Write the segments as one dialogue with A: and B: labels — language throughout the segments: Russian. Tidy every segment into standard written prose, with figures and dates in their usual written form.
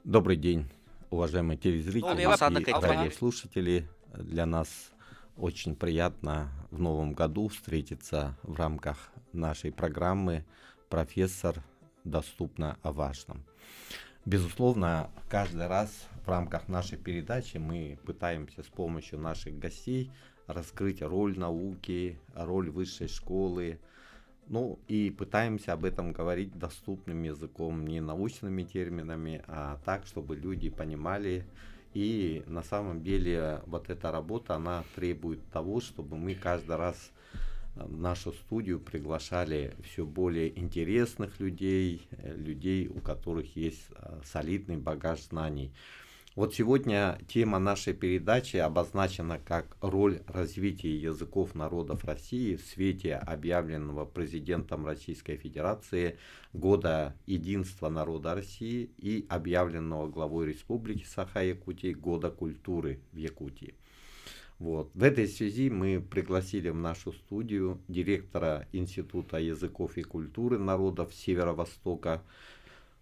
A: Добрый день, уважаемые телезрители и радиослушатели. Для нас очень приятно в новом году встретиться в рамках нашей программы «Профессор. Доступно о важном». Безусловно, каждый раз в рамках нашей передачи мы пытаемся с помощью наших гостей раскрыть роль науки, роль высшей школы, ну и пытаемся об этом говорить доступным языком, не научными терминами, а так, чтобы люди понимали. И на самом деле вот эта работа, она требует того, чтобы мы каждый раз в нашу студию приглашали все более интересных людей, людей, у которых есть солидный багаж знаний. Вот сегодня тема нашей передачи обозначена как «Роль развития языков народов России в свете объявленного президентом Российской Федерации Года Единства народа России и объявленного главой Республики Саха-Якутия Года культуры в Якутии». Вот. В этой связи мы пригласили в нашу студию директора Института языков и культуры народов Северо-Востока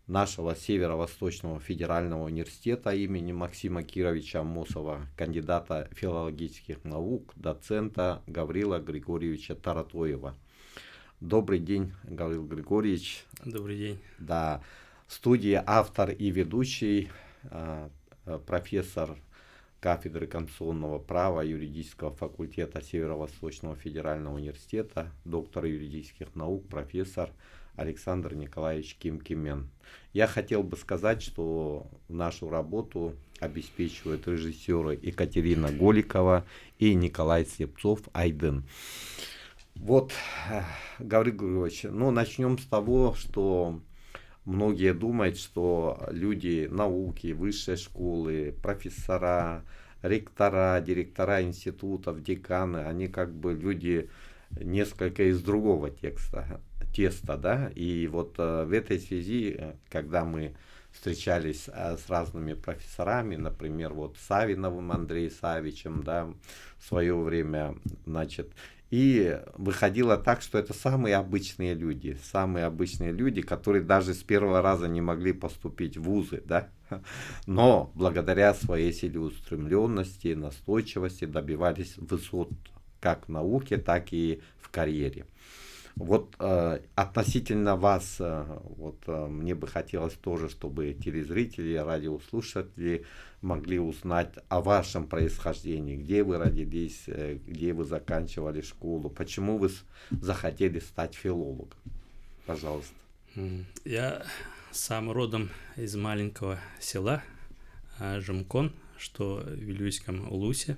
A: нашего Северо-Восточного федерального университета имени Максима Кировича Амосова, кандидата филологических наук, доцента Гаврила Григорьевича Таратоева. Добрый день, Гаврил Григорьевич.
B: Добрый день.
A: Да, в студии автор и ведущий, профессор кафедры конституционного права юридического факультета Северо-Восточного федерального университета, доктор юридических наук, профессор Александр Николаевич Кимкимен. Я хотел бы сказать, что нашу работу обеспечивают режиссеры Екатерина Голикова и Николай Слепцов-Айдын. Вот, Гаврил Григорьевич, начнем с того, что многие думают, что люди науки, высшей школы, профессора, ректора, директора институтов, деканы, они как бы люди несколько из другого теста, да, и вот в этой связи, когда мы встречались с разными профессорами, например, вот Савиновым Андреем Савичем, да, в свое время, значит, и выходило так, что это самые обычные люди, которые даже с первого раза не могли поступить в вузы, да, но благодаря своей целеустремленности, настойчивости добивались высот как в науке, так и в карьере. Вот относительно вас, мне бы хотелось тоже, чтобы телезрители, радиослушатели могли узнать о вашем происхождении, где вы родились, где вы заканчивали школу, почему вы захотели стать филологом. Пожалуйста.
B: Я сам родом из маленького села Жумкон, что в Вилюйском Улусе.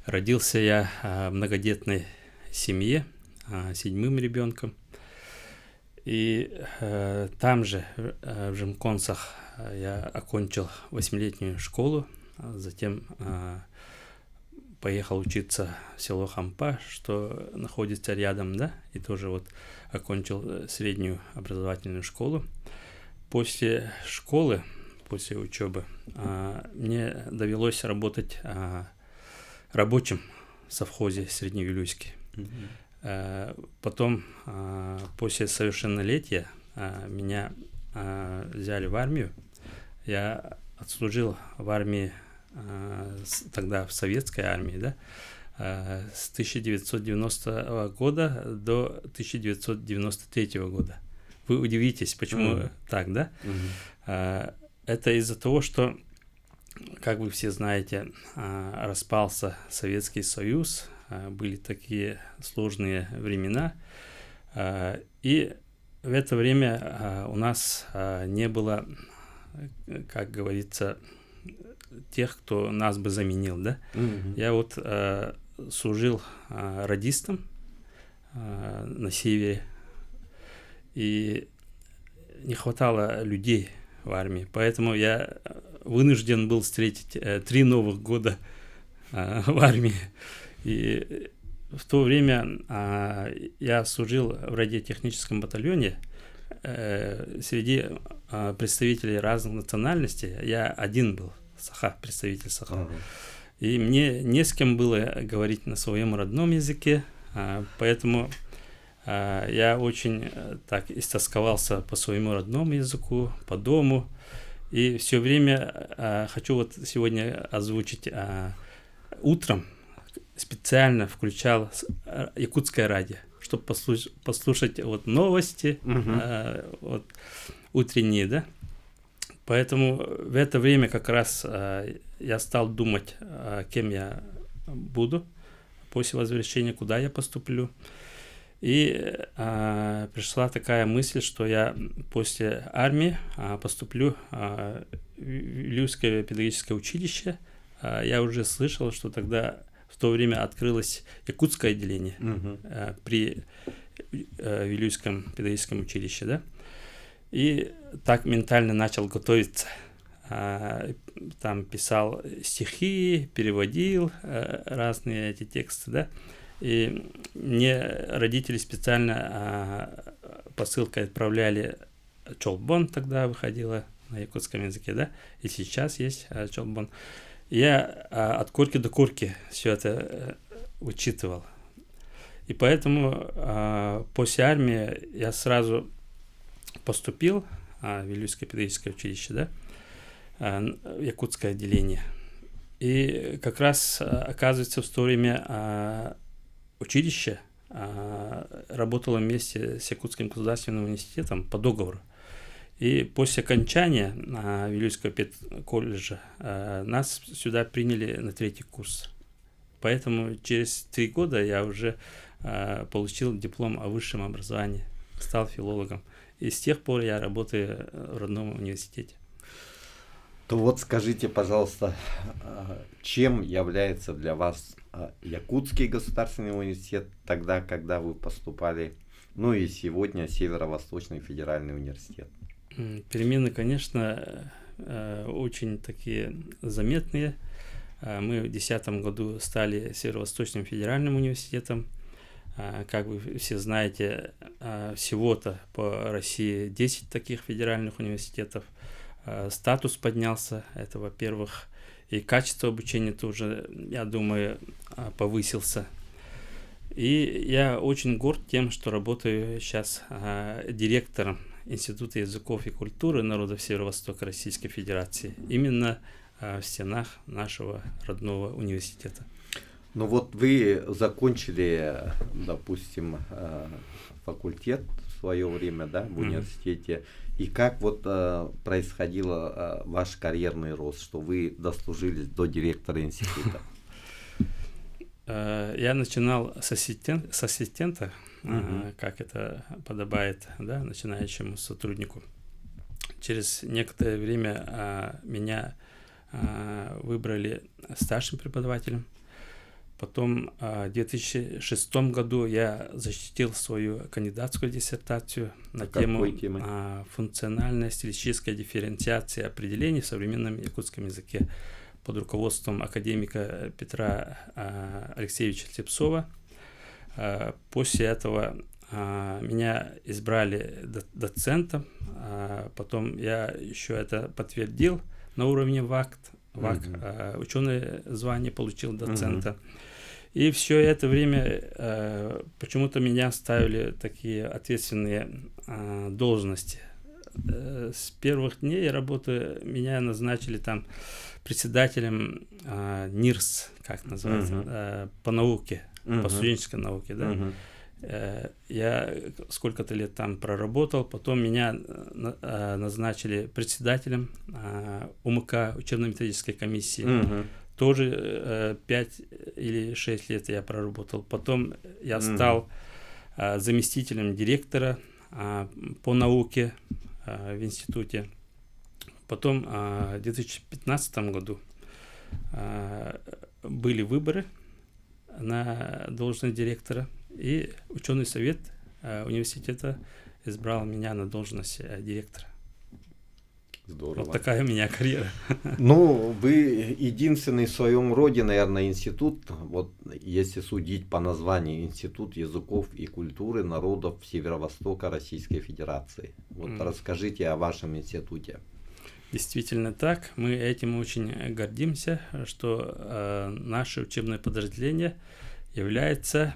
B: Родился я в многодетной семье, 7-м ребенком. И там же, в Жумконцах, я окончил 8-летнюю школу, затем поехал учиться в село Хампа, что находится рядом, да, и тоже вот окончил среднюю образовательную школу. После школы, после учебы, мне довелось работать рабочим в совхозе Средневилюйский. Потом, после совершеннолетия, меня взяли в армию. Я отслужил в армии, тогда в советской армии, да, с 1990 года до 1993 года. Вы удивитесь, почему так, да? Это из-за того, что, как вы все знаете, распался Советский Союз, были такие сложные времена, и в это время у нас не было, как говорится, тех, кто нас бы заменил, да? Я вот служил радистом на севере, и не хватало людей в армии, поэтому я вынужден был встретить 3 новых года в армии. И в то время я служил в радиотехническом батальоне. Среди представителей разных национальностей я один был, представитель Саха. И мне не с кем было говорить на своем родном языке, поэтому я очень так истосковался по своему родному языку, по дому. И все время хочу вот сегодня озвучить. Утром специально включал якутское радио, чтобы послушать вот новости, вот утренние, да. Поэтому в это время как раз я стал думать, кем я буду после возвращения, куда я поступлю. И пришла такая мысль, что я после армии поступлю в Вилюйское педагогическое училище. Я уже слышал, что тогда в то время открылось якутское отделение при Вилюйском педагогическом училище, да. И так ментально начал готовиться. Там писал стихи, переводил разные эти тексты, да. И мне родители специально посылкой отправляли чолбон, тогда выходила на якутском языке, да, и сейчас есть чолбон. Я от корки до корки все это вычитывал. И поэтому после армии я сразу поступил в Вилюйское педагогическое училище, да, в якутское отделение. И как раз, оказывается, в то время училище работало вместе с Якутским государственным университетом по договору. И после окончания Вилюйского педколледжа нас сюда приняли на 3-й курс. Поэтому через 3 года я уже получил диплом о высшем образовании, стал филологом. И с тех пор я работаю в родном университете.
A: То вот скажите, пожалуйста, чем является для вас Якутский государственный университет тогда, когда вы поступали, ну и сегодня Северо-Восточный федеральный университет?
B: Перемены, конечно, очень такие заметные. Мы в 2010 году стали Северо-Восточным федеральным университетом. Как вы все знаете, всего-то по России 10 таких федеральных университетов. Статус поднялся, это во-первых, и качество обучения тоже, я думаю, повысился. И я очень горд тем, что работаю сейчас директором Института языков и культуры народов Северо-Востока Российской Федерации, именно в стенах нашего родного университета.
A: Ну вот вы закончили, допустим, факультет в свое время, да, в университете. И как вот происходил ваш карьерный рост, что вы дослужились до директора института?
B: Я начинал с ассистента, как это подобает, да, начинающему сотруднику. Через некоторое время меня выбрали старшим преподавателем. Потом в 2006 году я защитил свою кандидатскую диссертацию на тему функциональная стилистическая дифференциация определений в современном якутском языке под руководством академика Петра Алексеевича Слепцова. После этого меня избрали доцентом, потом я еще это подтвердил на уровне ВАК, ученое звание получил доцента. И все это время почему-то меня ставили такие ответственные должности. С первых дней работы меня назначили там председателем НИРС, как называется, по науке, по студенческой науке, да. Я сколько-то лет там проработал, потом меня назначили председателем УМК, учебно-методической комиссии. Тоже 5 или 6 лет я проработал. Потом я стал заместителем директора по науке в институте. Потом в 2015 году были выборы на должность директора, и ученый совет университета избрал меня на должность директора.
A: Здорово.
B: Вот такая у меня карьера.
A: Ну, вы единственный в своем роде, наверное, институт, вот если судить по названию, Институт языков и культуры народов Северо-Востока Российской Федерации. Вот расскажите о вашем институте.
B: Действительно так. Мы этим очень гордимся, что наше учебное подразделение является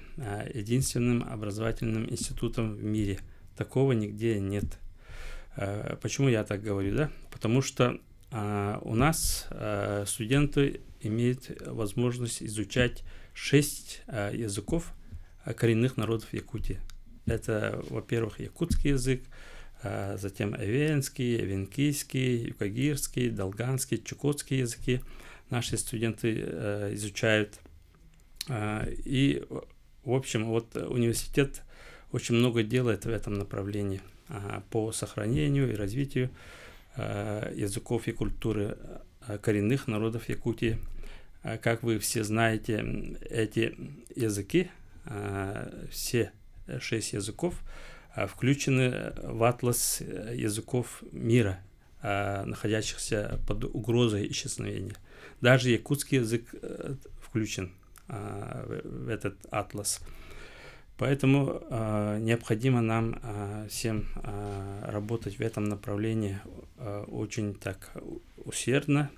B: единственным образовательным институтом в мире. Такого нигде нет. Почему я так говорю, да? потому что у нас студенты имеют возможность изучать 6 языков коренных народов Якутии. Это, во-первых, якутский язык, затем эвенский, эвенкийский, юкагирский, долганский, чукотский языки. Наши студенты изучают. И, в общем, вот университет очень много делает в этом направлении по сохранению и развитию языков и культуры коренных народов Якутии. Как вы все знаете, эти языки, все 6 языков, включены в атлас языков мира, находящихся под угрозой исчезновения. Даже якутский язык включен в этот атлас. Поэтому необходимо нам всем работать в этом направлении очень так усердно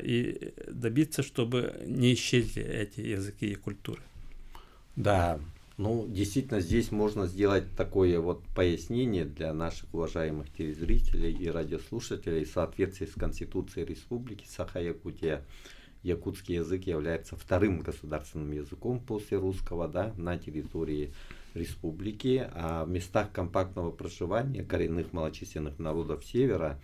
B: и добиться, чтобы не исчезли эти языки и культуры.
A: Да, ну действительно здесь можно сделать такое вот пояснение для наших уважаемых телезрителей и радиослушателей. В соответствии с Конституцией Республики Саха-Якутия, якутский язык является вторым государственным языком после русского, да, на территории республики, а в местах компактного проживания коренных малочисленных народов Севера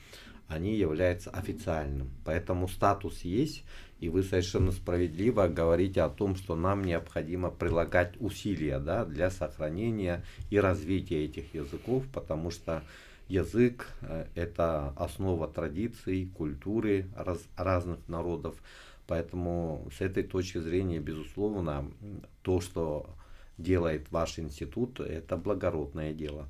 A: они являются официальным. Поэтому статус есть, и вы совершенно справедливо говорите о том, что нам необходимо прилагать усилия, да, для сохранения и развития этих языков, потому что язык – это основа традиций, культуры разных народов. Поэтому с этой точки зрения, безусловно, то, что делает ваш институт, это благородное дело.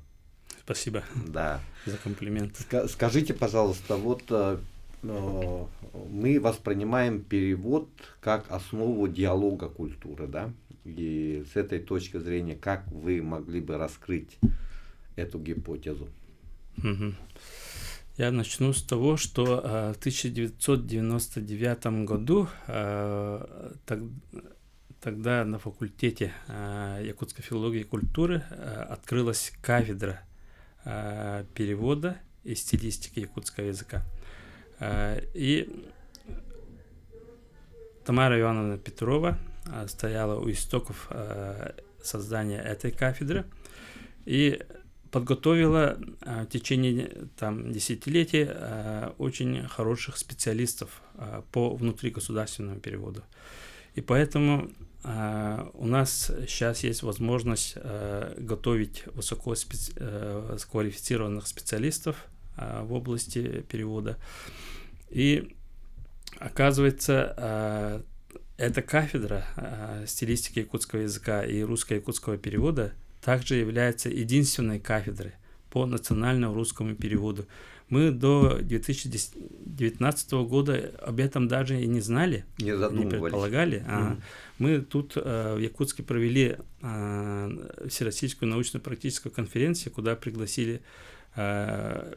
B: Спасибо,
A: да,
B: за комплимент.
A: Скажите, пожалуйста, вот мы воспринимаем перевод как основу диалога культуры, да? И с этой точки зрения, как вы могли бы раскрыть эту гипотезу?
B: Я начну с того, что в 1999 году тогда на факультете якутской филологии и культуры открылась кафедра перевода и стилистики якутского языка. И Тамара Ивановна Петрова стояла у истоков создания этой кафедры и подготовила в течение десятилетий очень хороших специалистов по внутригосударственному переводу. И поэтому у нас сейчас есть возможность готовить высококвалифицированных специалистов в области перевода. И оказывается, эта кафедра стилистики якутского языка и русско-якутского перевода также является единственной кафедрой по национальному русскому переводу. Мы до 2019 года об этом даже и не знали, не предполагали. Мы тут в Якутске провели Всероссийскую научно-практическую конференцию, куда пригласили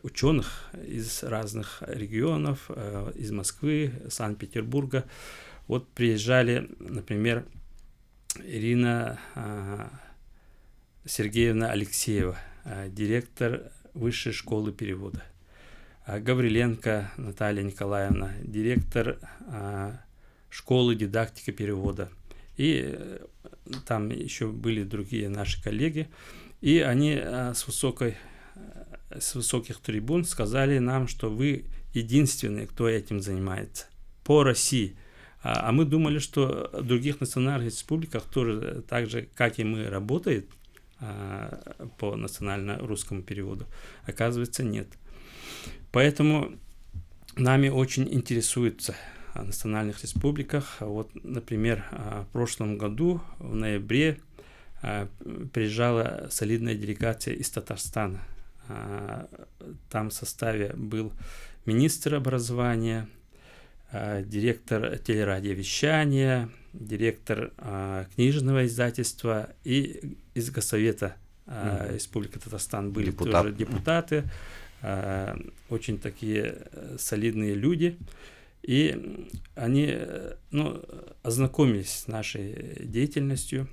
B: ученых из разных регионов, из Москвы, Санкт-Петербурга. Вот приезжали, например, Ирина Сергеевна Алексеева, директор Высшей школы перевода, Гавриленко Наталья Николаевна, директор школы дидактики перевода. И там еще были другие наши коллеги. И они с высоких трибун сказали нам, что вы единственные, кто этим занимается по России. А мы думали, что в других национальных республиках тоже так же, как и мы, работает по национально-русскому переводу. Оказывается, нет. Поэтому нами очень интересуются в национальных республиках. Вот, например, в прошлом году, в ноябре, приезжала солидная делегация из Татарстана. Там в составе был министр образования, директор телерадиовещания, директор книжного издательства и из Госсовета Республики Татарстан были тоже депутаты, очень такие солидные люди. И они ознакомились с нашей деятельностью.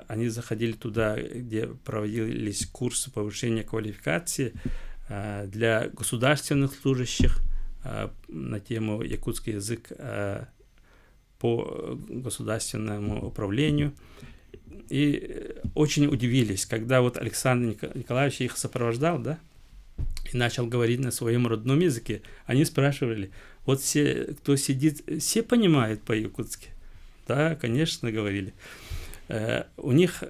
B: Они заходили туда, где проводились курсы повышения квалификации для государственных служащих на тему якутский язык по государственному управлению. И очень удивились, когда вот Александр Николаевич их сопровождал, да, и начал говорить на своем родном языке. Они спрашивали, вот все, кто сидит, все понимают по-якутски? Да, конечно, говорили. У них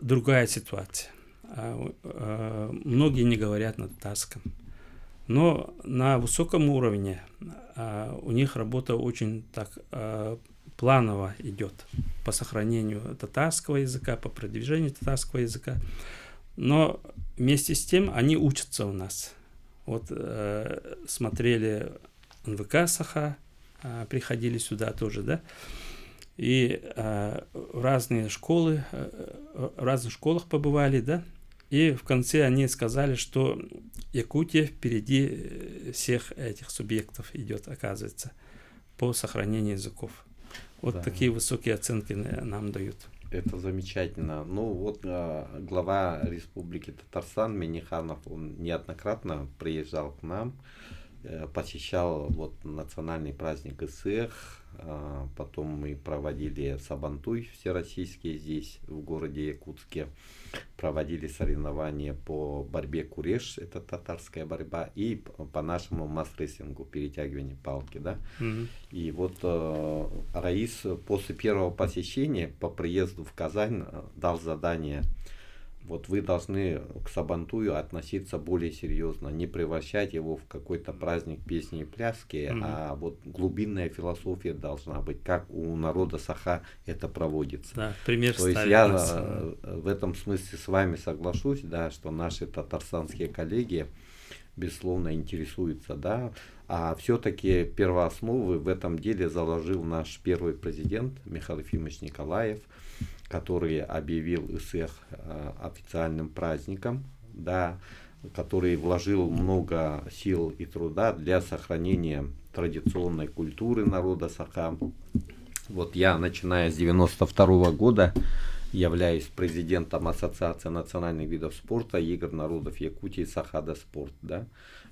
B: другая ситуация. Многие не говорят на татарском. Но на высоком уровне у них работа очень так планово идет по сохранению татарского языка, по продвижению татарского языка. Но вместе с тем они учатся у нас. Вот смотрели НВК Саха, приходили сюда тоже, да, и в разные школы, в разных школах побывали, да, и в конце они сказали, что Якутия впереди всех этих субъектов идет, оказывается, по сохранению языков. Вот
A: да.
B: Такие высокие оценки нам дают.
A: Это замечательно. Ну вот глава Республики Татарстан Миниханов, он неоднократно приезжал к нам, посещал вот национальный праздник ИСЭХ, потом мы проводили Сабантуй всероссийский здесь, в городе Якутске, проводили соревнования по борьбе куреш, это татарская борьба, и по нашему масс-рессингу, перетягивание палки, да.
B: Mm-hmm.
A: И вот Раис после первого посещения по приезду в Казань дал задание: вот вы должны к Сабантую относиться более серьезно, не превращать его в какой-то праздник песни и пляски, а вот глубинная философия должна быть, как у народа Саха это проводится.
B: Да, пример.
A: То есть я в этом смысле с вами соглашусь, да, что наши татарстанские коллеги безусловно интересуются, да, а все-таки первоосновы в этом деле заложил наш первый президент Михаил Ефимович Николаев, который объявил ИСЭХ официальным праздником, да, который вложил много сил и труда для сохранения традиционной культуры народа Саха. Вот я, начиная с 1992 года, являюсь президентом Ассоциации национальных видов спорта игр народов Якутии Сахада Спорт, да,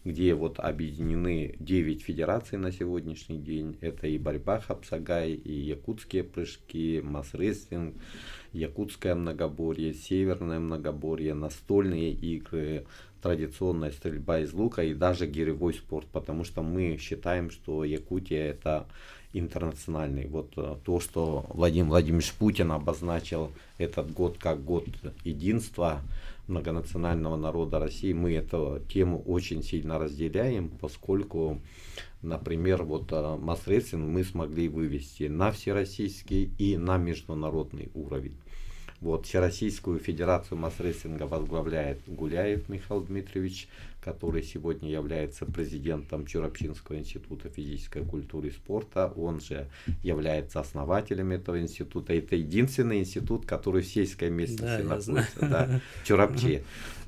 A: где вот объединены 9 федераций на сегодняшний день. Это и борьба Хапсагай, и якутские прыжки, масс-рестлинг, якутское многоборье, северное многоборье, настольные игры, традиционная стрельба из лука и даже гиревой спорт, потому что мы считаем, что Якутия это интернациональный. Вот то, что Владимир Владимирович Путин обозначил этот год как год единства многонационального народа России, мы эту тему очень сильно разделяем, поскольку, например, вот масс-рестлинг мы смогли вывести на всероссийский и на международный уровень. Вот Всероссийскую федерацию масс-рестлинга возглавляет Гуляев Михаил Дмитриевич, который сегодня является президентом Чурапчинского института физической культуры и спорта. Он же является основателем этого института. Это единственный институт, который в сельской местности находится, да, Чурапчи.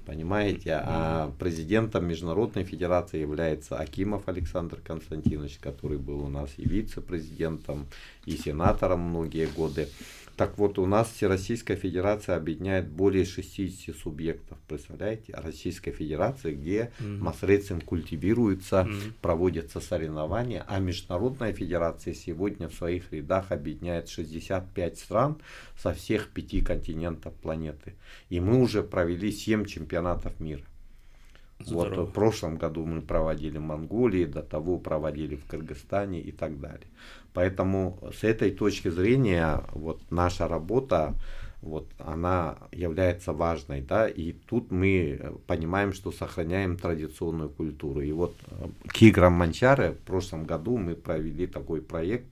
A: Понимаете, а президентом Международной Федерации является Акимов Александр Константинович, который был у нас и вице-президентом, и сенатором многие годы. Так вот, у нас Всероссийская Федерация объединяет более 60 субъектов, представляете, Российской Федерации, где масс-рестлинг культивируется, проводятся соревнования, а Международная Федерация сегодня в своих рядах объединяет 65 стран со всех 5 континентов планеты. И мы уже провели 7 чемпионатов мира. Вот в прошлом году мы проводили в Монголии, до того проводили в Кыргызстане и так далее. Поэтому с этой точки зрения вот наша работа, вот, она является важной, да, и тут мы понимаем, что сохраняем традиционную культуру. И вот к играм Манчары в прошлом году мы провели такой проект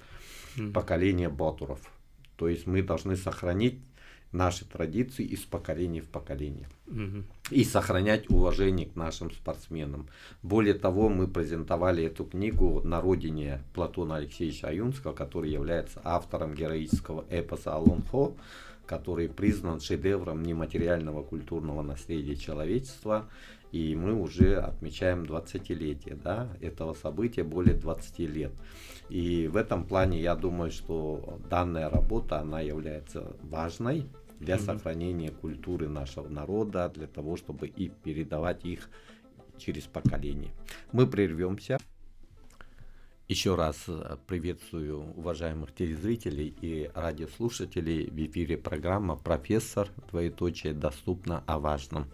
A: «Поколение Батуров». То есть мы должны сохранить наши традиции из поколения в поколение. И сохранять уважение к нашим спортсменам. Более того, мы презентовали эту книгу на родине Платона Алексеевича Аюнского, который является автором героического эпоса Алон-Хо, который признан шедевром нематериального культурного наследия человечества. И мы уже отмечаем 20-летие, да, этого события, более 20 лет. И в этом плане я думаю, что данная работа, она является важной для сохранения культуры нашего народа, для того, чтобы и передавать их через поколение. Мы прервемся. Еще раз приветствую уважаемых телезрителей и радиослушателей. В эфире программа «Профессор. Доступно о важном».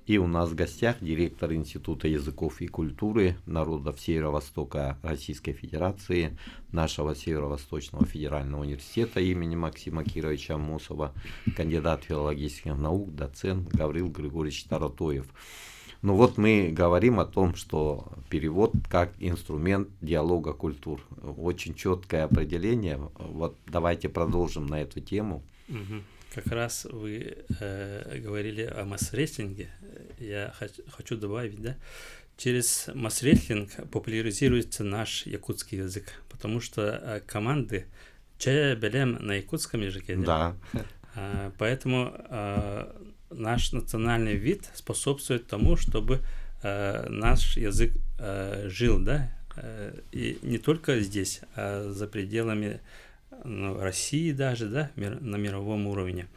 A: И у нас в гостях директор Института языков и культуры народов Северо-Востока Российской Федерации, нашего Северо-Восточного федерального университета имени Максима Кировича Амосова, кандидат филологических наук, доцент Гаврил Григорьевич Таратоев. Ну вот мы говорим о том, что перевод как инструмент диалога культур. Очень четкое определение. Вот давайте продолжим на эту тему.
B: Как раз вы говорили о масс-рестлинге. Я хочу добавить, да, через масс-рестлинг популяризируется наш якутский язык, потому что команды чая белем на якутском языке.
A: Да.
B: Поэтому наш национальный вид способствует тому, чтобы наш язык жил, да, и не только здесь, а за пределами России даже, да, на мировом уровне.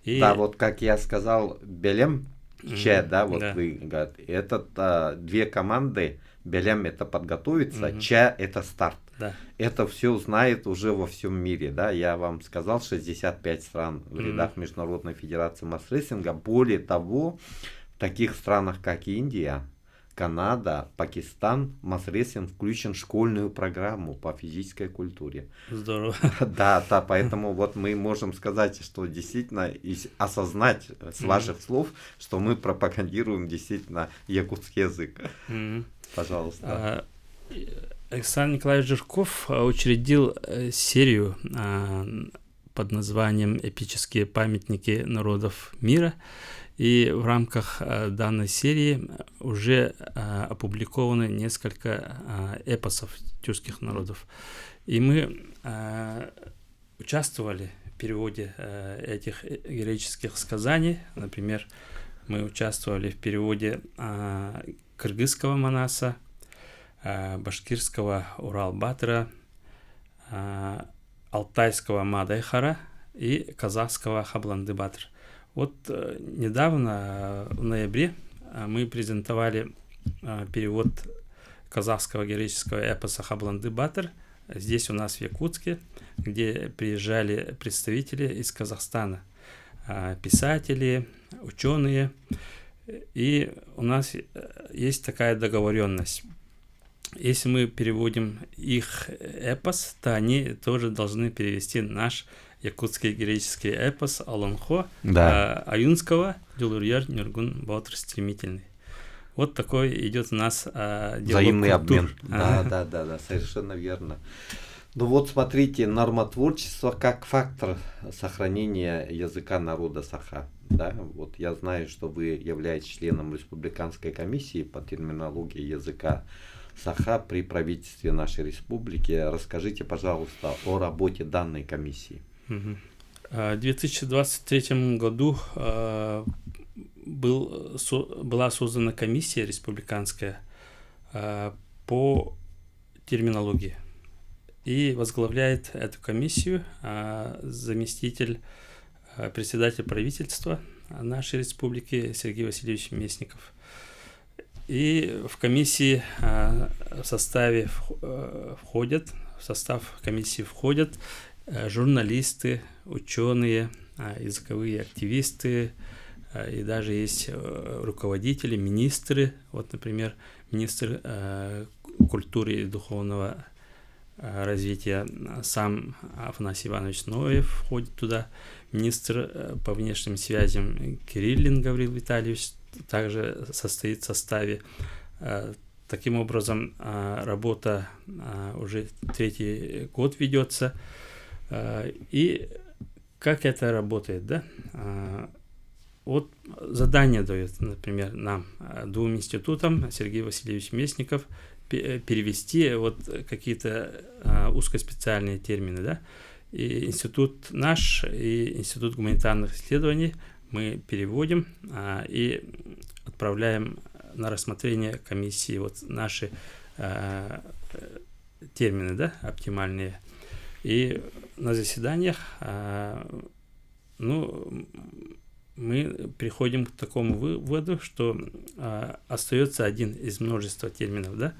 B: И...
A: Да, вот как я сказал, Белем, Че, да, вот
B: да.
A: вы говорите, это две команды, Белем это подготовиться, Че это старт.
B: Да.
A: Это все знает уже во всем мире, да, я вам сказал, 65 стран в рядах Международной Федерации масс-рестлинга. Более того, в таких странах, как Индия, Канада, Пакистан, масс-рестлинг включен в школьную программу по физической культуре.
B: Здорово.
A: Да, поэтому вот мы можем сказать, что действительно осознать с ваших слов, что мы пропагандируем действительно якутский язык. Пожалуйста.
B: Александр Николаевич Жирков учредил серию под названием «Эпические памятники народов мира». И в рамках данной серии уже опубликованы несколько эпосов тюркских народов. И мы участвовали в переводе этих героических сказаний. Например, мы участвовали в переводе кыргызского Манаса, башкирского Урал-Батыра, алтайского Мадайхара и казахского Хабланды-Батыр. Вот недавно, в ноябре, мы презентовали перевод казахского героического эпоса Хабланды-Батыр здесь у нас в Якутске, где приезжали представители из Казахстана, писатели, ученые. И у нас есть такая договоренность. Если мы переводим их эпос, то они тоже должны перевести наш якутский героический эпос Аланхо, Аюнского «Дюлурьяр Нюргун Баутр Стремительный». Вот такой идет у нас диалог
A: взаимный
B: культур.
A: обмен. Да, совершенно верно. Ну вот смотрите, нормотворчество как фактор сохранения языка народа Саха. Да? Вот я знаю, что вы являетесь членом Республиканской комиссии по терминологии языка Саха при правительстве нашей республики. Расскажите, пожалуйста, о работе данной комиссии.
B: В 2023 году была создана комиссия республиканская по терминологии. И возглавляет эту комиссию заместитель председателя правительства нашей республики Сергей Васильевич Местников. И в комиссии в состав комиссии входят журналисты, ученые, языковые активисты, и даже есть руководители, министры. Вот, например, министр культуры и духовного развития сам Афанасий Иванович Ноев входит туда, министр по внешним связям Кириллин Гаврил Витальевич также состоит в составе. Таким образом, работа уже третий год ведется. И как это работает, да? Вот задание дает, например, нам, двум институтам, Сергей Васильевич Местников, перевести вот какие-то узкоспециальные термины, да? И институт наш, и институт гуманитарных исследований мы переводим и отправляем на рассмотрение комиссии вот наши термины, да, оптимальные. И на заседаниях, мы приходим к такому выводу, что остается один из множества терминов, да?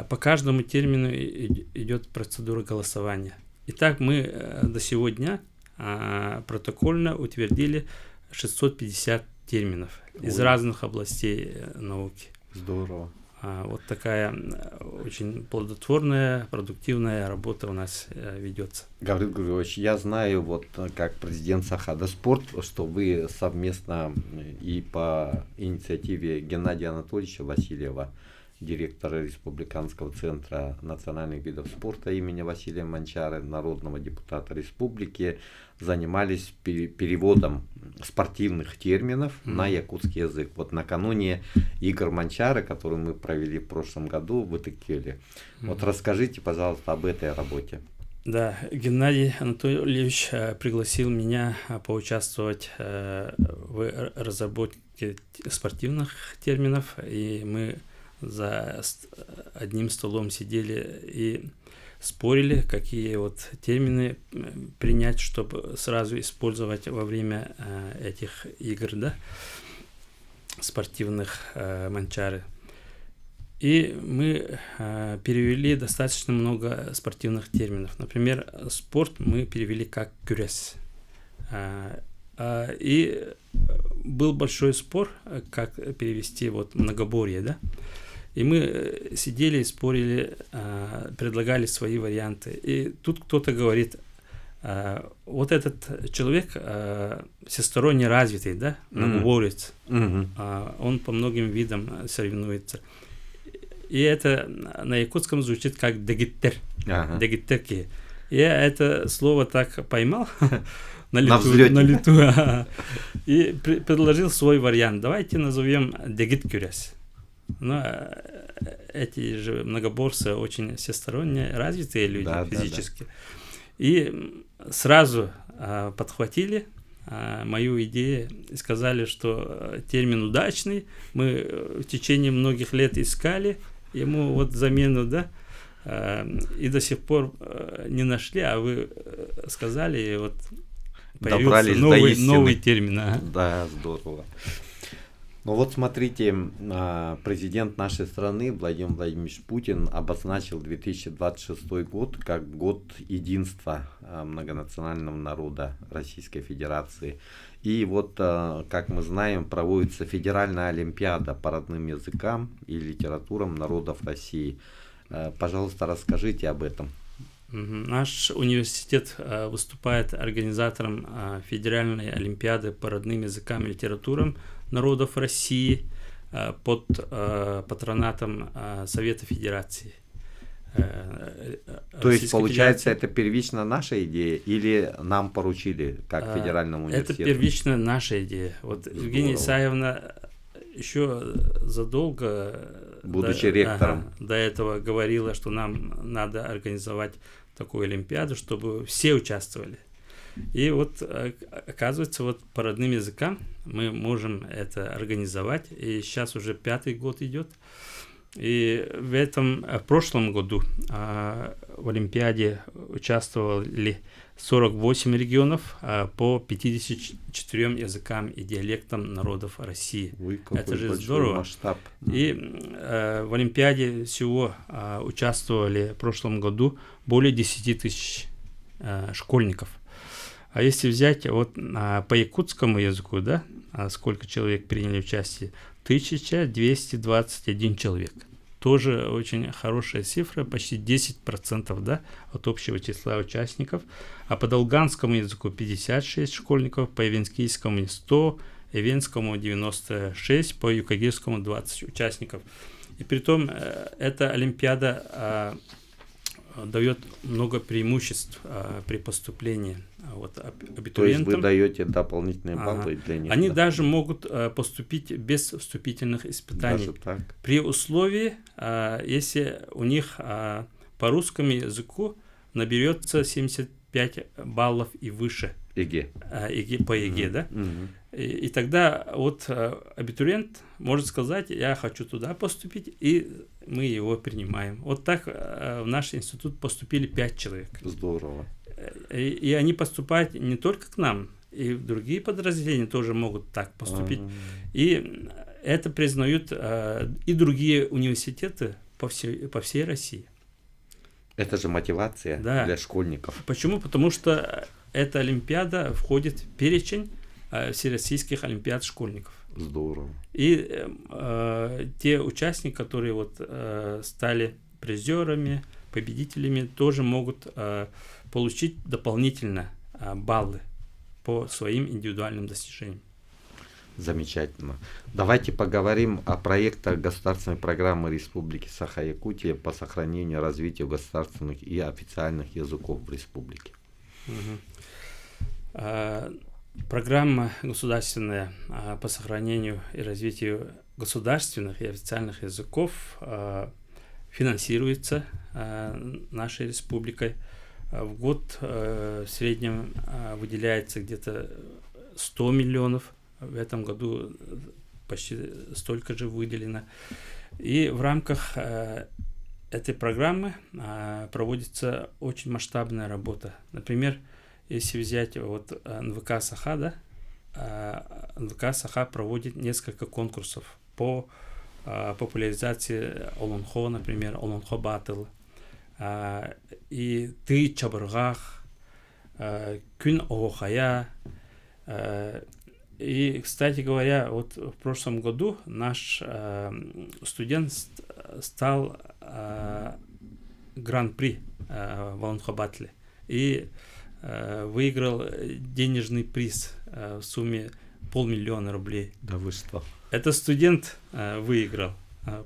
B: По каждому термину идет процедура голосования. Итак, мы до сего дня протокольно утвердили 650 терминов из разных областей науки.
A: Здорово.
B: Вот такая очень плодотворная, продуктивная работа у нас ведется.
A: Гаврил Григорьевич, я знаю, вот как президент Сахада Спорт, что вы совместно и по инициативе Геннадия Анатольевича Васильева, директора Республиканского центра национальных видов спорта имени Василия Мончары, народного депутата республики, занимались переводом спортивных терминов на якутский язык. Вот накануне игр Мончары, которые мы провели в прошлом году в Итыкеле. Вот расскажите, пожалуйста, об этой работе.
B: Да, Геннадий Анатольевич пригласил меня поучаствовать в разработке спортивных терминов, и мы за одним столом сидели и спорили, какие вот термины принять, чтобы сразу использовать во время этих игр, да, спортивных Мончары. И мы перевели достаточно много спортивных терминов. Например, спорт мы перевели как «кюрес». И был большой спор, как перевести вот многоборье, да. И мы сидели и спорили, предлагали свои варианты. И тут кто-то говорит, вот этот человек всесторонне развитый, да, многоборец, он по многим видам соревнуется. И это на якутском звучит как «дегиттер», «дегиттерки». Я это слово так поймал на лету и предложил свой вариант. Давайте назовем «дегит-кюрес». Но эти же многоборцы очень всесторонне развитые люди, да, физически. Да. И сразу подхватили мою идею и сказали, что термин удачный. Мы в течение многих лет искали ему вот замену, да, и до сих пор не нашли, а вы сказали, и вот появился новый термин.
A: Да, здорово. Ну вот смотрите, президент нашей страны Владимир Владимирович Путин обозначил 2026 год как год единства многонационального народа Российской Федерации. И вот, как мы знаем, проводится Федеральная Олимпиада по родным языкам и литературам народов России. Пожалуйста, расскажите об этом.
B: Наш университет выступает организатором Федеральной Олимпиады по родным языкам и литературам народов России под патронатом Совета Федерации.
A: То есть, получается, это первично наша идея или нам поручили, как федеральному университету?
B: Это первично наша идея. Вот Евгения Исаевна еще задолго,
A: будучи ректором,
B: до этого говорила, что нам надо организовать такую олимпиаду, чтобы все участвовали. И вот, оказывается, вот по родным языкам мы можем это организовать, и сейчас уже 5-й год идет. И в прошлом году в Олимпиаде участвовали 48 регионов по 54 языкам и диалектам народов России. Это же здорово.
A: Масштаб.
B: И в Олимпиаде всего участвовали в прошлом году более 10 тысяч школьников. А если взять вот по якутскому языку, да, сколько человек приняли участие? 1221 человек. Тоже очень хорошая цифра, почти 10%, да, от общего числа участников. А по долганскому языку 56 школьников, по эвенскийскому 100, эвенскому 96, по юкагирскому 20 участников. И притом эта олимпиада дает много преимуществ при поступлении вот, абитуриентам.
A: То есть вы даете дополнительные баллы для них?
B: Они даже могут поступить без вступительных испытаний.
A: Даже так?
B: При условии, если у них по русскому языку наберется 75 баллов и выше.
A: ЕГЭ.
B: По ЕГЭ, да? И тогда вот абитуриент может сказать, я хочу туда поступить, и мы его принимаем. Вот так в наш институт поступили 5 человек.
A: Здорово.
B: И они поступают не только к нам, и другие подразделения тоже могут так поступить. И это признают и другие университеты по всей России.
A: Это же мотивация для школьников.
B: Почему? Потому что эта олимпиада входит в перечень всероссийских олимпиад школьников.
A: Здорово.
B: И те участники, которые вот стали призерами, победителями, тоже могут получить дополнительно баллы по своим индивидуальным достижениям.
A: Замечательно. Давайте поговорим о проектах государственной программы Республики Саха-Якутия по сохранению и развитию государственных и официальных языков в республике.
B: Программа государственная по сохранению и развитию государственных и официальных языков финансируется нашей республикой. В год в среднем выделяется где-то 100 миллионов. В этом году почти столько же выделено. И в рамках этой программы проводится очень масштабная работа. Например, если взять вот НВК Саха, да, НВК Саха проводит несколько конкурсов по популяризации Олонхо, например, Олонхо Батыл, и Ты Чабыргах, Күн Оохая. И, кстати говоря, вот в прошлом году наш студент стал гран-при в Олонхо Батле и выиграл денежный приз в сумме 500 000 рублей.
A: Да вы что?
B: Это студент выиграл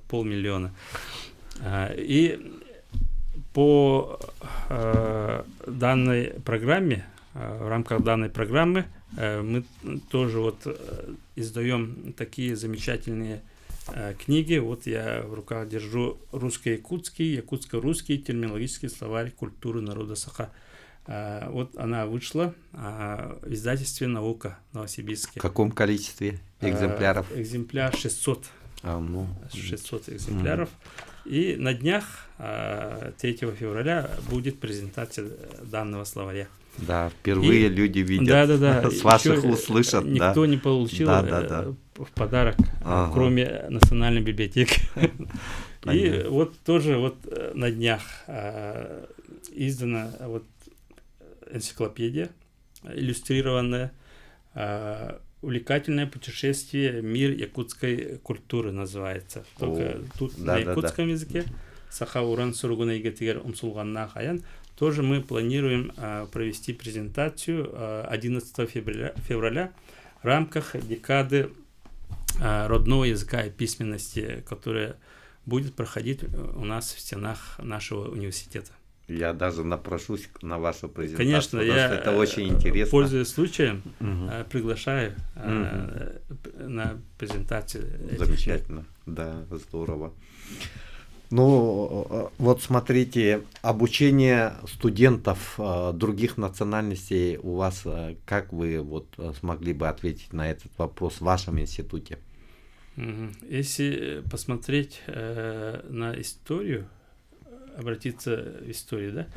B: 500 000. И по данной программе, в рамках данной программы, мы тоже вот издаем такие замечательные книги. Вот я в руках держу русско-якутский, якутско-русский терминологический словарь культуры народа Саха. Вот она вышла в издательстве «Наука» в Новосибирске.
A: В каком количестве экземпляров?
B: Экземпляр 600. 600 экземпляров. И на днях, 3 февраля, будет презентация данного словаря.
A: Да, впервые люди видят, с ваших уст слышат.
B: Никто не получил в подарок, кроме Национальной библиотеки. И вот тоже вот на днях издана вот энциклопедия иллюстрированная, увлекательное путешествие «Мир якутской культуры» называется. Только тут на якутском языке. Саха-Уран Сургуна Игатигер Умсулганна Хаян. Тоже мы планируем провести презентацию 11 февраля в рамках декады родного языка и письменности, которая будет проходить у нас в стенах нашего университета.
A: Я даже напрошусь на вашу презентацию.
B: Конечно, я,
A: это очень интересно.
B: Пользуясь случаем, приглашаю на презентацию.
A: Замечательно, да, здорово. Ну, вот смотрите, обучение студентов других национальностей у вас, как вы вот смогли бы ответить на этот вопрос в вашем институте?
B: Если посмотреть на историю, обратиться в историю, да,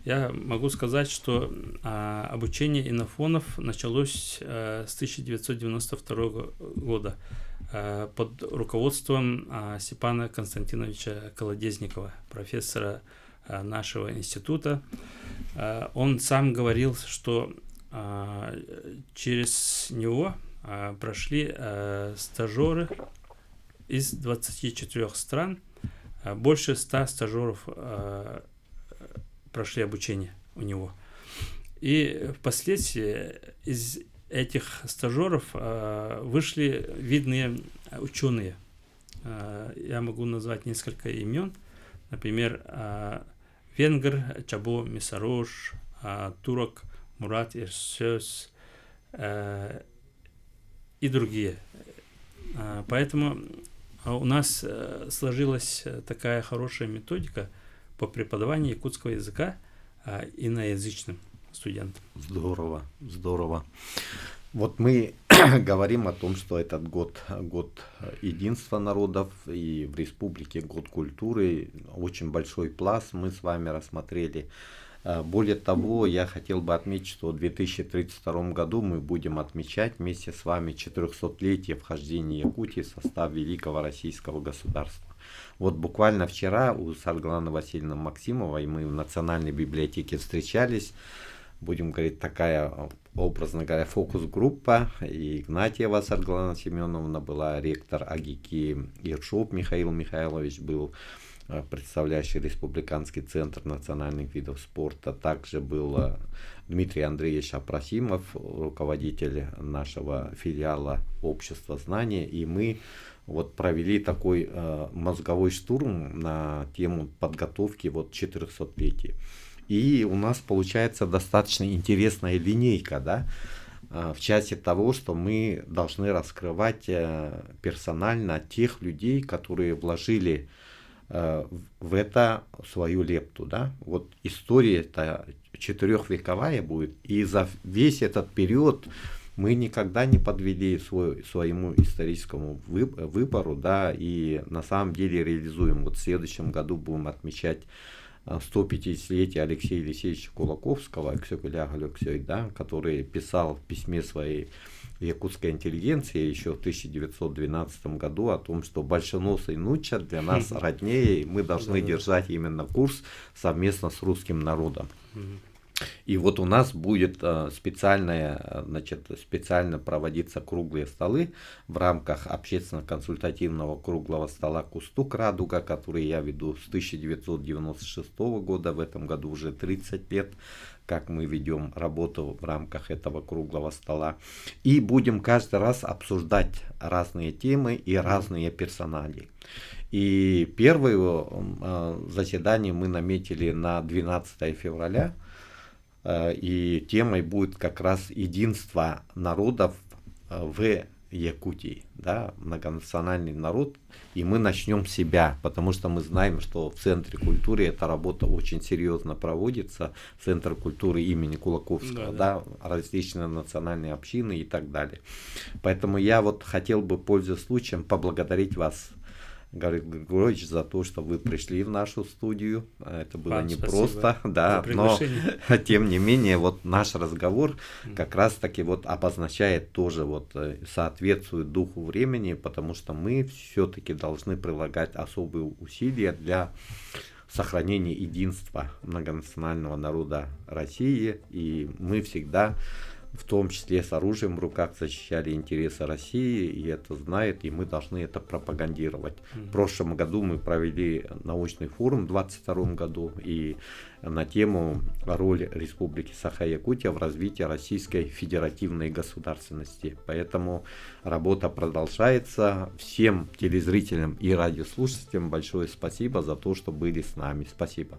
B: я могу сказать, что обучение инофонов началось с 1992 года под руководством Степана Константиновича Колодезникова, профессора нашего института. Он сам говорил, что через него прошли стажеры из 24 стран. Больше 100 стажеров прошли обучение у него. И впоследствии из этих стажеров вышли видные ученые. Я могу назвать несколько имен. Например, венгр Чабо Мисарош, турок Мурат Ирсёс и другие. Поэтому у нас сложилась такая хорошая методика по преподаванию якутского языка иноязычным студентам.
A: Здорово, здорово. Вот мы говорим о том, что этот год единства народов, и в республике год культуры, очень большой пласт мы с вами рассмотрели. Более того, я хотел бы отметить, что в 2032 году мы будем отмечать вместе с вами 400-летие вхождения Якутии в состав Великого Российского государства. Вот буквально вчера у Саргланы Васильевны Максимовой мы в Национальной библиотеке встречались. Будем говорить, такая, образно говоря, фокус-группа. И Игнатьева Сарглана Семеновна была, ректор АГИКИ Ершов Михаил Михайлович был, представляющий Республиканский центр национальных видов спорта. Также был Дмитрий Андреевич Апрасимов, руководитель нашего филиала Общества знания. И мы вот провели такой мозговой штурм на тему подготовки вот 400-летия. И у нас получается достаточно интересная линейка, да, в части того, что мы должны раскрывать персонально тех людей, которые вложили в это свою лепту, да. Вот история-то 4-вековая будет, и за весь этот период мы никогда не подвели своему историческому выбору, да, и на самом деле реализуем. Вот в следующем году будем отмечать 150-летие Алексея Елисеевича Кулаковского, да, который писал в письме своей якутской интеллигенции еще в 1912 году о том, что большеносый Нуча для нас роднее, и мы должны держать именно курс совместно с русским народом. И вот у нас будет специально проводиться круглые столы в рамках общественно-консультативного круглого стола «Кустук Радуга», который я веду с 1996 года. В этом году уже 30 лет, как мы ведем работу в рамках этого круглого стола. И будем каждый раз обсуждать разные темы и разные персоналии. И первое заседание мы наметили на 12 февраля. И темой будет как раз единство народов в Якутии, да, многонациональный народ. И мы начнем с себя, потому что мы знаем, что в Центре культуры эта работа очень серьезно проводится. Центр культуры имени Кулаковского, да, различные национальные общины и так далее. Поэтому я вот хотел бы, пользуясь случаем, поблагодарить вас, Григорий Григорьевич, за то, что вы пришли в нашу студию. Это было непросто, да, но тем не менее вот наш разговор как раз таки вот обозначает тоже вот соответствует духу времени, потому что мы все-таки должны прилагать особые усилия для сохранения единства многонационального народа России, и мы всегда в том числе с оружием в руках защищали интересы России, и это знает, и мы должны это пропагандировать. В прошлом году мы провели научный форум в 2022 году, и на тему «Роль Республики Саха-Якутия в развитии российской федеративной государственности». Поэтому работа продолжается. Всем телезрителям и радиослушателям большое спасибо за то, что были с нами. Спасибо.